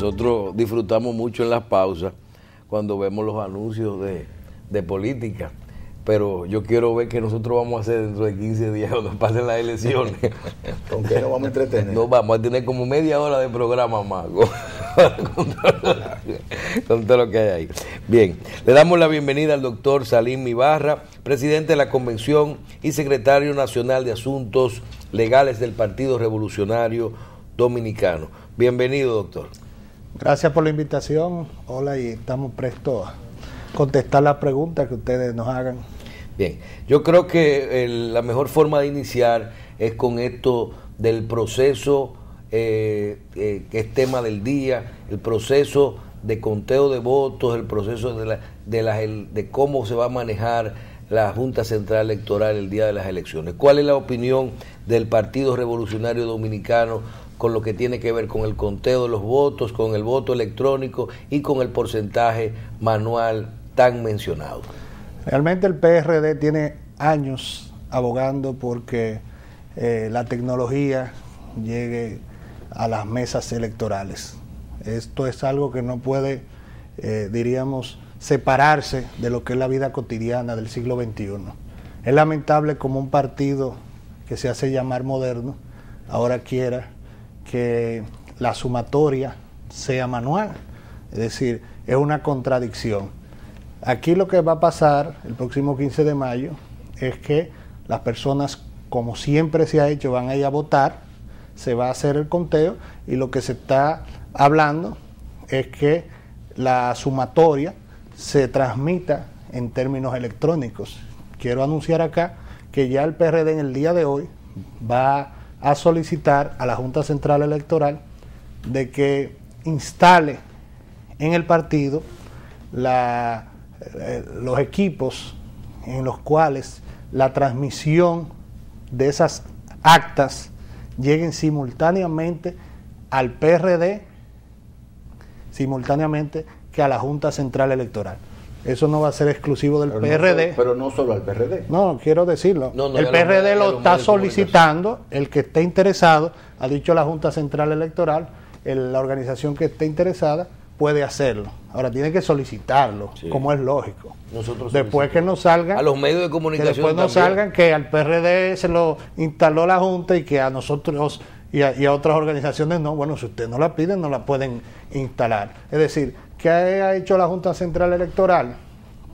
nosotros disfrutamos mucho en las pausas cuando vemos los anuncios de política. Pero yo quiero ver qué nosotros vamos a hacer dentro de 15 días cuando pasen las elecciones. ¿Con qué nos vamos a entretener? Nos vamos a tener como media hora de programa más con todo lo que hay ahí. Bien, le damos la bienvenida al doctor Salim Ibarra, presidente de la Convención y secretario nacional de Asuntos Legales del Partido Revolucionario Dominicano. Bienvenido, doctor. Gracias por la invitación. Hola, y estamos prestos a contestar las preguntas que ustedes nos hagan. Bien, yo creo que la mejor forma de iniciar es con esto del proceso que es tema del día, el proceso de conteo de votos, el proceso de cómo se va a manejar la Junta Central Electoral el día de las elecciones. ¿Cuál es la opinión del Partido Revolucionario Dominicano con lo que tiene que ver con el conteo de los votos, con el voto electrónico y con el porcentaje manual tan mencionado? Realmente el PRD tiene años abogando porque la tecnología llegue a las mesas electorales. Esto es algo que no puede, diríamos, separarse de lo que es la vida cotidiana del siglo XXI. Es lamentable como un partido que se hace llamar moderno ahora quiera que la sumatoria sea manual. Es decir, es una contradicción. Aquí lo que va a pasar el próximo 15 de mayo es que las personas, como siempre se ha hecho, van a ir a votar, se va a hacer el conteo y lo que se está hablando es que la sumatoria se transmita en términos electrónicos. Quiero anunciar acá que ya el PRD en el día de hoy va a solicitar a la Junta Central Electoral de que instale en el partido los equipos en los cuales la transmisión de esas actas lleguen simultáneamente al PRD, simultáneamente que a la Junta Central Electoral. Eso no va a ser exclusivo del PRD. No, pero no solo al PRD. No, quiero decirlo. El PRD lo está solicitando, el que esté interesado, ha dicho la Junta Central Electoral, la organización que esté interesada puede hacerlo. Ahora tiene que solicitarlo, sí, como es lógico. Después que nos salgan, a los medios de comunicación, que después nos salgan que al PRD se lo instaló la Junta y que a nosotros y a otras organizaciones no. Bueno, si ustedes no la piden, no la pueden instalar. Es decir, ¿qué ha hecho la Junta Central Electoral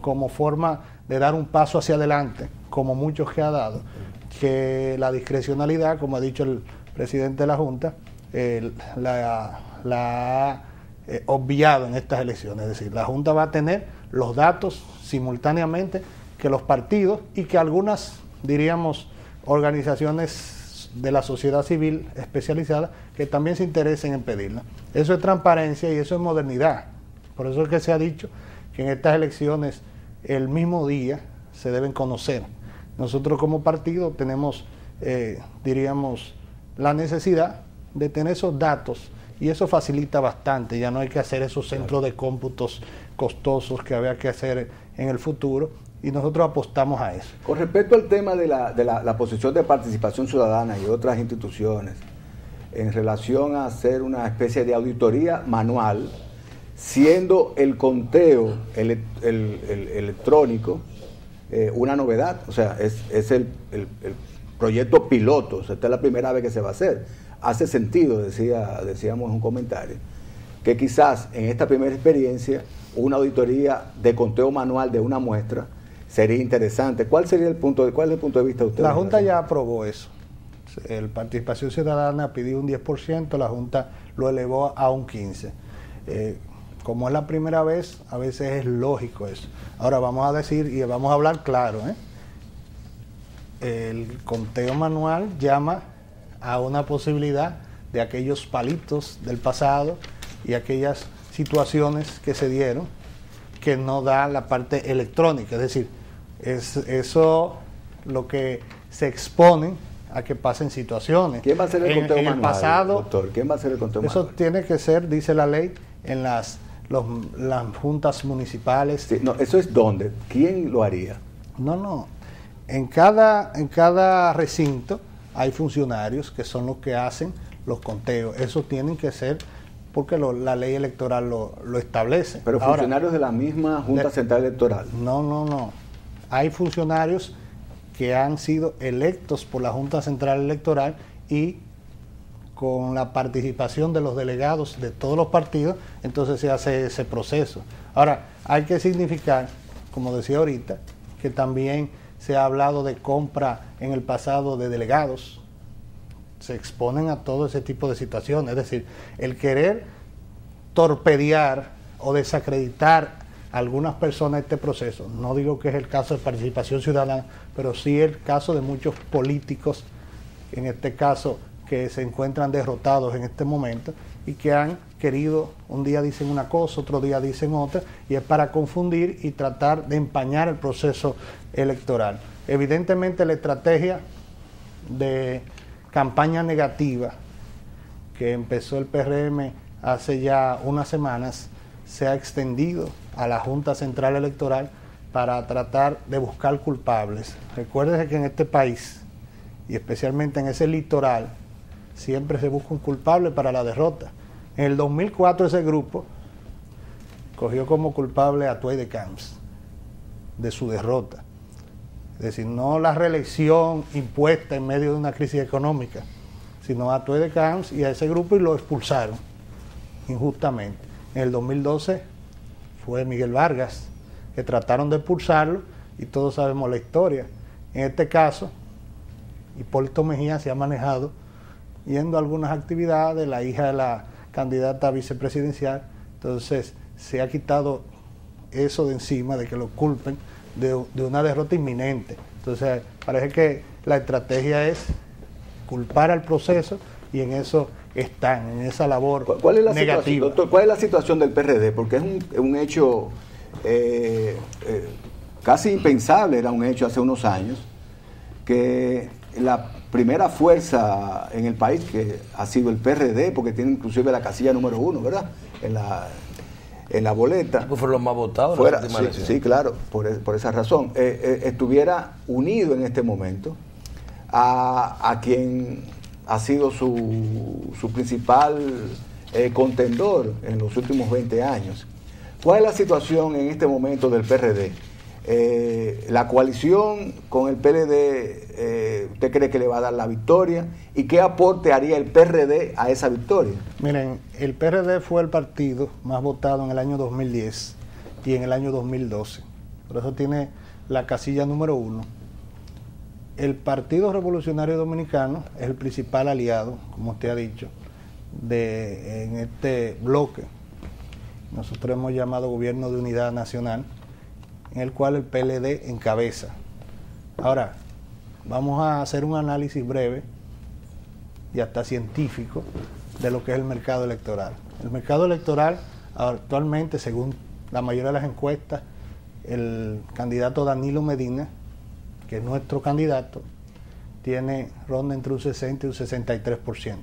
como forma de dar un paso hacia adelante, como muchos que ha dado? Que la discrecionalidad, como ha dicho el presidente de la Junta, la ha obviado en estas elecciones. Es decir, la Junta va a tener los datos simultáneamente que los partidos y que algunas, diríamos, organizaciones de la sociedad civil especializada que también se interesen en pedirla. Eso es transparencia y eso es modernidad. Por eso es que se ha dicho que en estas elecciones el mismo día se deben conocer. Nosotros como partido tenemos, diríamos, la necesidad de tener esos datos y eso facilita bastante. Ya no hay que hacer esos centros de cómputos costosos que había que hacer en el futuro y nosotros apostamos a eso. Con respecto al tema de la posición de participación ciudadana y otras instituciones en relación a hacer una especie de auditoría manual, siendo el conteo electrónico una novedad, o sea, es el proyecto piloto, o sea, esta es la primera vez que se va a hacer. Hace sentido, decíamos en un comentario, que quizás en esta primera experiencia una auditoría de conteo manual de una muestra sería interesante. ¿Cuál es el punto de vista de usted? La Junta ya aprobó eso. La participación ciudadana pidió un 10%, la Junta lo elevó a un 15%. Como es la primera vez, a veces es lógico eso. Ahora vamos a decir y vamos a hablar claro, el conteo manual llama a una posibilidad de aquellos palitos del pasado y aquellas situaciones que se dieron que no da la parte electrónica. Es decir, eso lo que se expone a que pasen situaciones. ¿Quién va a hacer el conteo manual, el pasado, doctor? ¿Quién va a hacer el conteo eso manual? Tiene que ser, dice la ley, en las juntas municipales. Sí, no, ¿eso es dónde? ¿Quién lo haría? No. En cada recinto hay funcionarios que son los que hacen los conteos. Eso tienen que ser porque la ley electoral lo establece. Pero funcionarios de la misma Junta Central Electoral. No. Hay funcionarios que han sido electos por la Junta Central Electoral y con la participación de los delegados de todos los partidos, entonces se hace ese proceso. Ahora, hay que significar, como decía ahorita, que también se ha hablado de compra en el pasado de delegados. Se exponen a todo ese tipo de situaciones. Es decir, el querer torpedear o desacreditar a algunas personas este proceso, no digo que es el caso de Participación Ciudadana, pero sí el caso de muchos políticos, en este caso, que se encuentran derrotados en este momento y que han querido, un día dicen una cosa, otro día dicen otra, y es para confundir y tratar de empañar el proceso electoral. Evidentemente la estrategia de campaña negativa que empezó el PRM hace ya unas semanas se ha extendido a la Junta Central Electoral para tratar de buscar culpables. Recuérdense que en este país, y especialmente en ese litoral, siempre se busca un culpable para la derrota. En el 2004 ese grupo cogió como culpable a Tuey de Camps de su derrota. Es decir, no la reelección impuesta en medio de una crisis económica, sino a Tuey de Camps y a ese grupo, y lo expulsaron injustamente. En el 2012 fue Miguel Vargas, que trataron de expulsarlo y todos sabemos la historia. En este caso, Hipólito Mejía se ha manejado yendo a algunas actividades, la hija de la candidata vicepresidencial, entonces se ha quitado eso de encima, de que lo culpen de una derrota inminente. Entonces parece que la estrategia es culpar al proceso y en eso están, en esa labor ¿Cuál es la negativa. Situación, doctor, ¿cuál es la situación del PRD? Porque es un hecho casi impensable, era un hecho hace unos años, que la primera fuerza en el país, que ha sido el PRD, porque tiene inclusive la casilla número 1, ¿verdad? En la boleta. Pues fueron los más votados. Sí, claro, por esa razón. Estuviera unido en este momento a quien ha sido su principal contendor en los últimos 20 años. ¿Cuál es la situación en este momento del PRD? La coalición con el PLD, ¿usted cree que le va a dar la victoria? ¿Y qué aporte haría el PRD a esa victoria? Miren, el PRD fue el partido más votado en el año 2010 y en el año 2012. Por eso tiene la casilla número 1. El Partido Revolucionario Dominicano es el principal aliado, como usted ha dicho, en este bloque. Nosotros hemos llamado Gobierno de Unidad Nacional, en el cual el PLD encabeza. Ahora, vamos a hacer un análisis breve y hasta científico de lo que es el mercado electoral. El mercado electoral actualmente, según la mayoría de las encuestas, el candidato Danilo Medina, que es nuestro candidato, ronda entre un 60 y un 63%.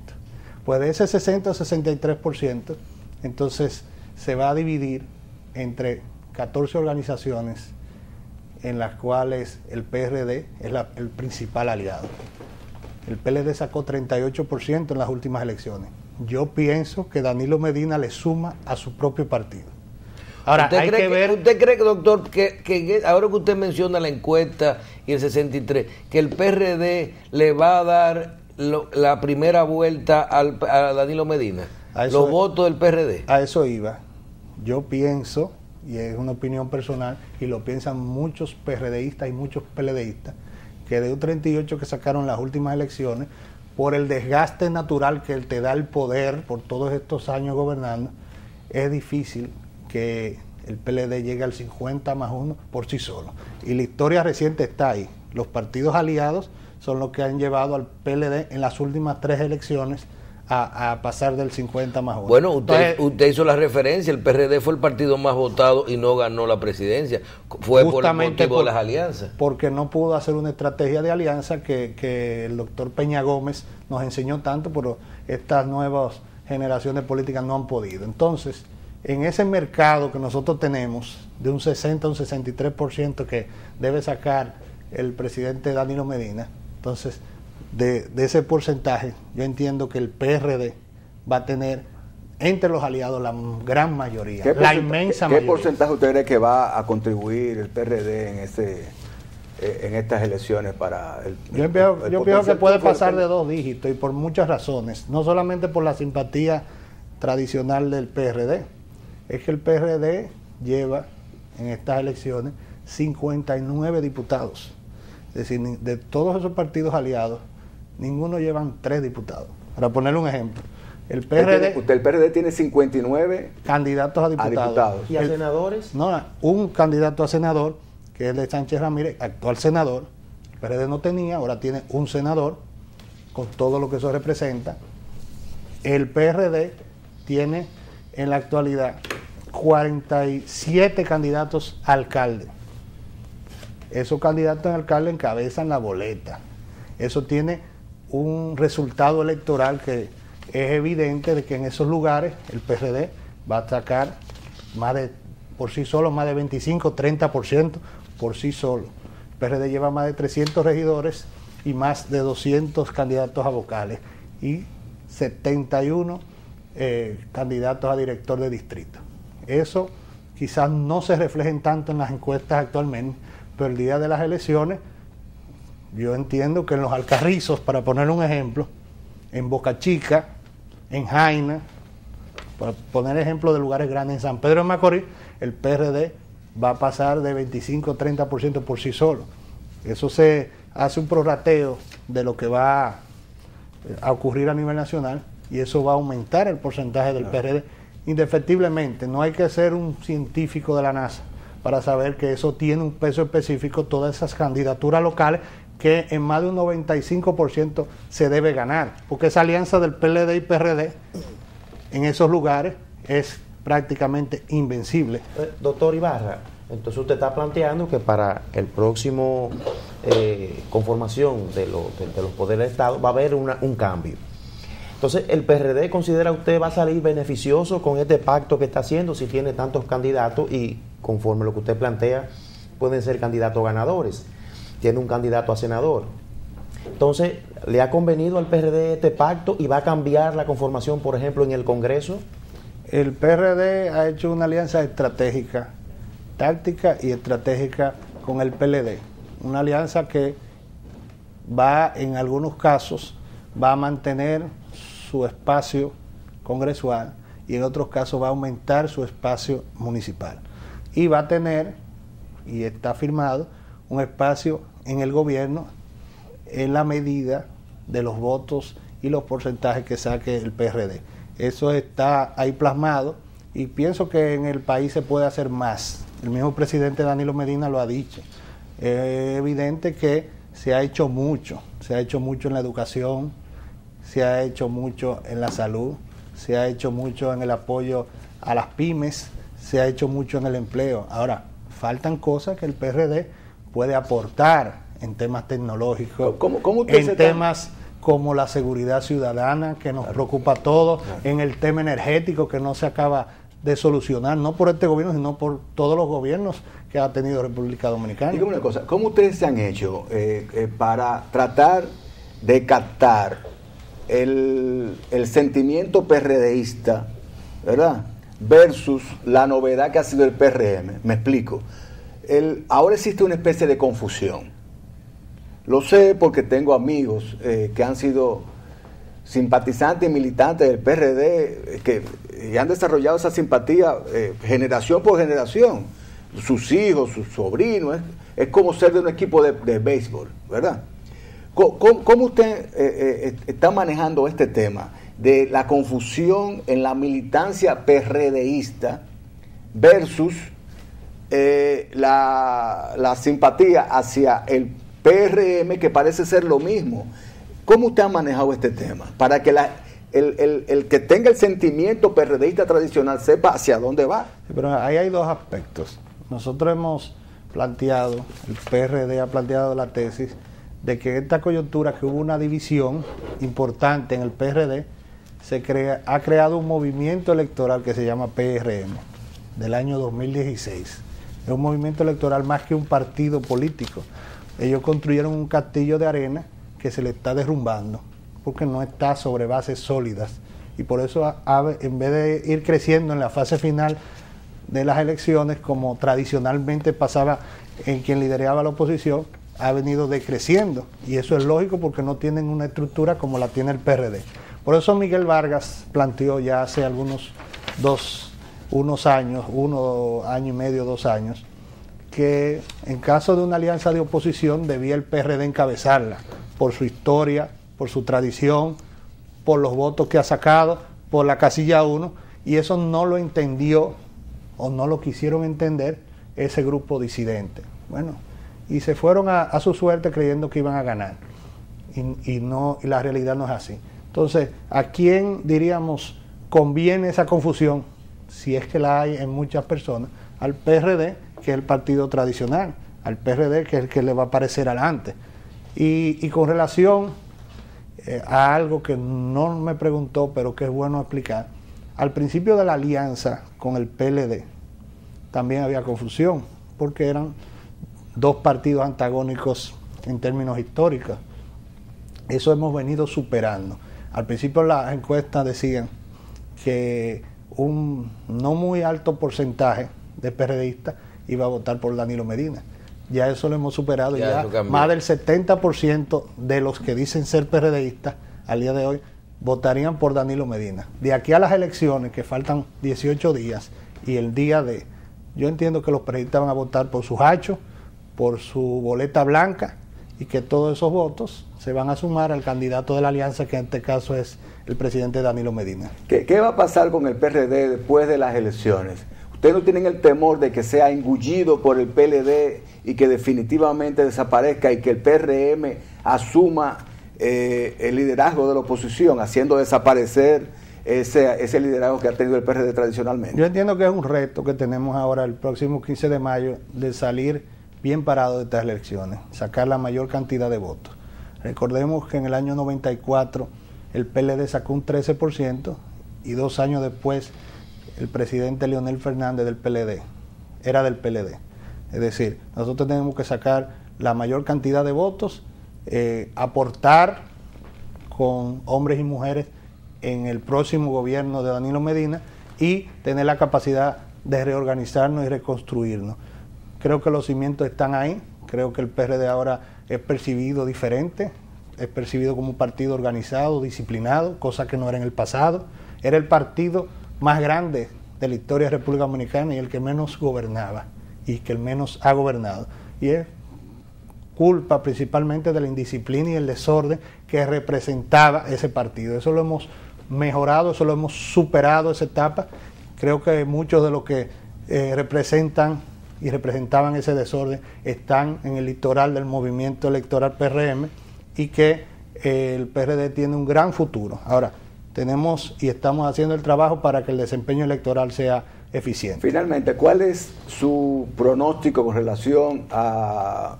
Pues de ese 60 o 63%, entonces se va a dividir entre 14 organizaciones en las cuales el PRD es el principal aliado. El PLD sacó 38% en las últimas elecciones. Yo pienso que Danilo Medina le suma a su propio partido. Ahora, ¿Usted cree, doctor, que ahora que usted menciona la encuesta y el 63, que el PRD le va a dar la primera vuelta a Danilo Medina? Los votos del PRD. A eso iba. Yo pienso, y es una opinión personal, y lo piensan muchos PRDistas y muchos PLDistas, que de un 38 que sacaron las últimas elecciones, por el desgaste natural que te da el poder por todos estos años gobernando, es difícil que el PLD llegue al 50 más 1 por sí solo. Y la historia reciente está ahí. Los partidos aliados son los que han llevado al PLD en las últimas 3 elecciones a pasar del 50 más 1. Bueno, usted hizo la referencia, el PRD fue el partido más votado y no ganó la presidencia. Fue por el motivo de las alianzas. Porque no pudo hacer una estrategia de alianza que el doctor Peña Gómez nos enseñó tanto, pero estas nuevas generaciones políticas no han podido. Entonces, en ese mercado que nosotros tenemos, de un 60 a un 63% que debe sacar el presidente Danilo Medina, entonces, de ese porcentaje, yo entiendo que el PRD va a tener entre los aliados la gran mayoría, la inmensa mayoría. ¿Qué porcentaje usted cree que va a contribuir el PRD en estas elecciones para el Yo pienso que puede pasar de 2 dígitos y por muchas razones, no solamente por la simpatía tradicional del PRD, es que el PRD lleva en estas elecciones 59 diputados, es decir, de todos esos partidos aliados, ninguno llevan 3 diputados. Para ponerle un ejemplo, el PRD tiene 59 candidatos a diputados. ¿Y a senadores? No, un candidato a senador, que es el de Sánchez Ramírez, actual senador. El PRD no tenía, ahora tiene un senador, con todo lo que eso representa. El PRD tiene en la actualidad 47 candidatos a alcalde. Esos candidatos a alcalde encabezan la boleta. Eso tiene un resultado electoral que es evidente de que en esos lugares el PRD va a sacar por sí solo más de 25-30% por sí solo. El PRD lleva más de 300 regidores y más de 200 candidatos a vocales y 71 candidatos a director de distrito. Eso quizás no se reflejen tanto en las encuestas actualmente, pero el día de las elecciones yo entiendo que en los Alcarrizos, para poner un ejemplo, en Boca Chica, en Jaina, para poner ejemplo de lugares grandes, en San Pedro de Macorís, el PRD va a pasar de 25-30% por sí solo. Eso se hace un prorrateo de lo que va a ocurrir a nivel nacional y eso va a aumentar el porcentaje del PRD. Indefectiblemente, no hay que ser un científico de la NASA para saber que eso tiene un peso específico, todas esas candidaturas locales que en más de un 95% se debe ganar, porque esa alianza del PLD y PRD en esos lugares es prácticamente invencible. Doctor Ibarra, entonces usted está planteando que para el próximo conformación de los poderes del Estado va a haber un cambio. Entonces, ¿el PRD considera usted va a salir beneficioso con este pacto que está haciendo si tiene tantos candidatos y conforme lo que usted plantea pueden ser candidatos ganadores? Tiene un candidato a senador. Entonces, ¿le ha convenido al PRD este pacto y va a cambiar la conformación, por ejemplo, en el Congreso? El PRD ha hecho una alianza estratégica, táctica y estratégica con el PLD. Una alianza que va, en algunos casos, va a mantener su espacio congresual y en otros casos va a aumentar su espacio municipal. Y va a tener, y está firmado, un espacio en el gobierno en la medida de los votos y los porcentajes que saque el PRD. Eso está ahí plasmado y pienso que en el país se puede hacer más. El mismo presidente Danilo Medina lo ha dicho. Es evidente que se ha hecho mucho en la educación, se ha hecho mucho en la salud, se ha hecho mucho en el apoyo a las pymes, se ha hecho mucho en el empleo. Ahora, faltan cosas que el PRD puede aportar en temas tecnológicos, en temas como la seguridad ciudadana, que nos preocupa a todos, en el tema energético, que no se acaba de solucionar, no por este gobierno, sino por todos los gobiernos que ha tenido República Dominicana. Dígame una cosa, ¿cómo ustedes se han hecho para tratar de captar el sentimiento PRDista, ¿verdad?, versus la novedad que ha sido el PRM? Me explico. Ahora existe una especie de confusión. Lo sé porque tengo amigos que han sido simpatizantes y militantes del PRD y han desarrollado esa simpatía generación por generación. Sus hijos, sus sobrinos, es como ser de un equipo de béisbol, ¿verdad? ¿Cómo usted está manejando este tema de la confusión en la militancia PRDista versus la simpatía hacia el PRM, que parece ser lo mismo? ¿Cómo usted ha manejado este tema para que el que tenga el sentimiento PRDista tradicional sepa hacia dónde va? Sí, pero ahí hay dos aspectos. Nosotros hemos planteado, el PRD ha planteado la tesis de que esta coyuntura, que hubo una división importante en el PRD, ha creado un movimiento electoral que se llama PRM, del año 2016. Es un movimiento electoral más que un partido político. Ellos construyeron un castillo de arena que se le está derrumbando porque no está sobre bases sólidas y por eso en vez de ir creciendo en la fase final de las elecciones, como tradicionalmente pasaba en quien lideraba la oposición, ha venido decreciendo, y eso es lógico porque no tienen una estructura como la tiene el PRD. Por eso Miguel Vargas planteó ya hace unos años, 1 año y medio, 2 años, que en caso de una alianza de oposición debía el PRD encabezarla, por su historia, por su tradición, por los votos que ha sacado, por la casilla 1, y eso no lo entendió o no lo quisieron entender ese grupo disidente. Bueno, y se fueron a su suerte creyendo que iban a ganar, y la realidad no es así. Entonces, ¿a quién, diríamos, conviene esa confusión? Si es que la hay en muchas personas, al PRD, que es el partido tradicional, al PRD, que es el que le va a aparecer adelante. Y con relación a algo que no me preguntó, pero que es bueno explicar, al principio de la alianza con el PLD también había confusión, porque eran 2 partidos antagónicos en términos históricos. Eso hemos venido superando. Al principio las encuestas decían que un no muy alto porcentaje de PRDistas iba a votar por Danilo Medina. Ya eso lo hemos superado, ya más del 70% de los que dicen ser PRDistas al día de hoy votarían por Danilo Medina. De aquí a las elecciones, que faltan 18 días, y el día de, yo entiendo que los PRDistas van a votar por sus hachos, por su boleta blanca, y que todos esos votos se van a sumar al candidato de la alianza, que en este caso es el presidente Danilo Medina. ¿Qué va a pasar con el PRD después de las elecciones? ¿Ustedes no tienen el temor de que sea engullido por el PLD y que definitivamente desaparezca y que el PRM asuma el liderazgo de la oposición, haciendo desaparecer ese liderazgo que ha tenido el PRD tradicionalmente? Yo entiendo que es un reto que tenemos ahora el próximo 15 de mayo de salir bien parado de estas elecciones, sacar la mayor cantidad de votos. Recordemos que en el año 94 el PLD sacó un 13% y 2 años después el presidente Leonel Fernández era del PLD. Es decir, nosotros tenemos que sacar la mayor cantidad de votos, aportar con hombres y mujeres en el próximo gobierno de Danilo Medina y tener la capacidad de reorganizarnos y reconstruirnos. Creo que los cimientos están ahí, creo que el PRD ahora es percibido diferente, es percibido como un partido organizado, disciplinado, cosa que no era en el pasado. Era el partido más grande de la historia de la República Dominicana y el que menos gobernaba y que el menos ha gobernado. Y es culpa principalmente de la indisciplina y el desorden que representaba ese partido. Eso lo hemos mejorado, eso lo hemos superado, esa etapa. Creo que muchos de los que representan y representaban ese desorden están en el litoral del movimiento electoral PRM y que el PRD tiene un gran futuro. Ahora, tenemos y estamos haciendo el trabajo para que el desempeño electoral sea eficiente. Finalmente, ¿cuál es su pronóstico con relación a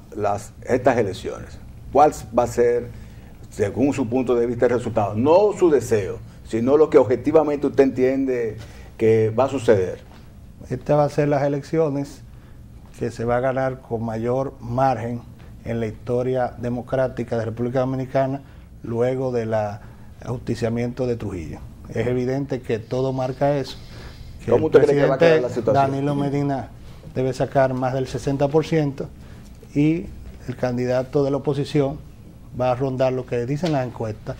estas elecciones? ¿Cuál va a ser, según su punto de vista, el resultado? No su deseo, sino lo que objetivamente usted entiende que va a suceder. Estas van a ser las elecciones que se va a ganar con mayor margen en la historia democrática de República Dominicana luego del ajusticiamiento de Trujillo. Es evidente que todo marca eso. Que ¿cómo usted cree que va a quedar la situación? Danilo Medina debe sacar más del 60% y el candidato de la oposición va a rondar lo que dicen las encuestas,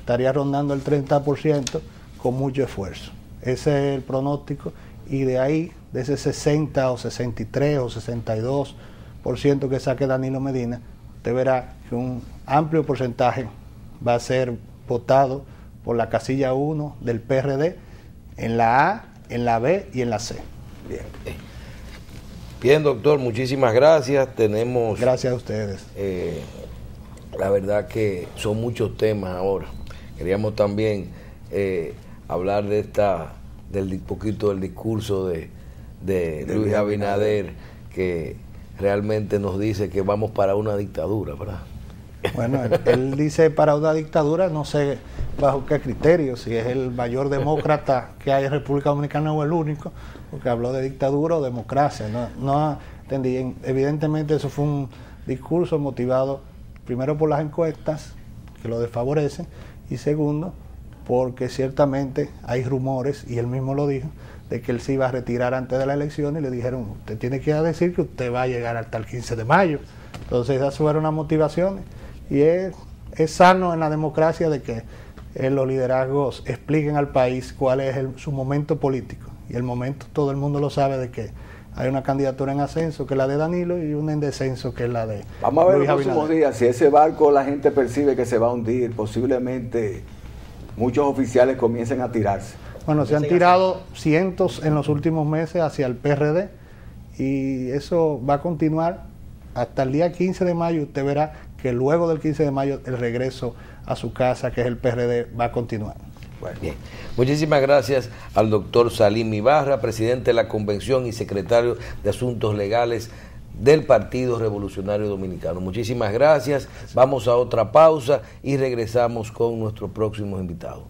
estaría rondando el 30% con mucho esfuerzo. Ese es el pronóstico y de ahí, de ese 60 o 63 o 62% que saque Danilo Medina, usted verá que un amplio porcentaje va a ser votado por la casilla 1 del PRD en la A, en la B y en la C. Bien, doctor, muchísimas gracias. Gracias a ustedes. La verdad que son muchos temas ahora. Queríamos también hablar del poquito del discurso de Luis Abinader, que realmente nos dice que vamos para una dictadura, ¿verdad? Bueno, él dice para una dictadura, no sé bajo qué criterio, si es el mayor demócrata que hay en República Dominicana o el único, porque habló de dictadura o democracia. No entendí. Evidentemente eso fue un discurso motivado primero por las encuestas, que lo desfavorecen, y segundo, porque ciertamente hay rumores, y él mismo lo dijo, de que él se iba a retirar antes de la elección, y le dijeron, usted tiene que decir que usted va a llegar hasta el 15 de mayo. Entonces esas fueron las motivaciones, y es sano en la democracia de que los liderazgos expliquen al país cuál es su momento político, y el momento todo el mundo lo sabe, de que hay una candidatura en ascenso que es la de Danilo y una en descenso que es la de Vamos a ver Luis los próximos Abinader. días, si ese barco la gente percibe que se va a hundir, posiblemente muchos oficiales comiencen a tirarse. Bueno, se han tirado cientos en los últimos meses hacia el PRD, y eso va a continuar hasta el día 15 de mayo. Usted verá que luego del 15 de mayo el regreso a su casa, que es el PRD, va a continuar. Bueno, bien. Muchísimas gracias al doctor Salim Ibarra, presidente de la Convención y secretario de Asuntos Legales del Partido Revolucionario Dominicano. Muchísimas gracias. Vamos a otra pausa y regresamos con nuestros próximos invitados.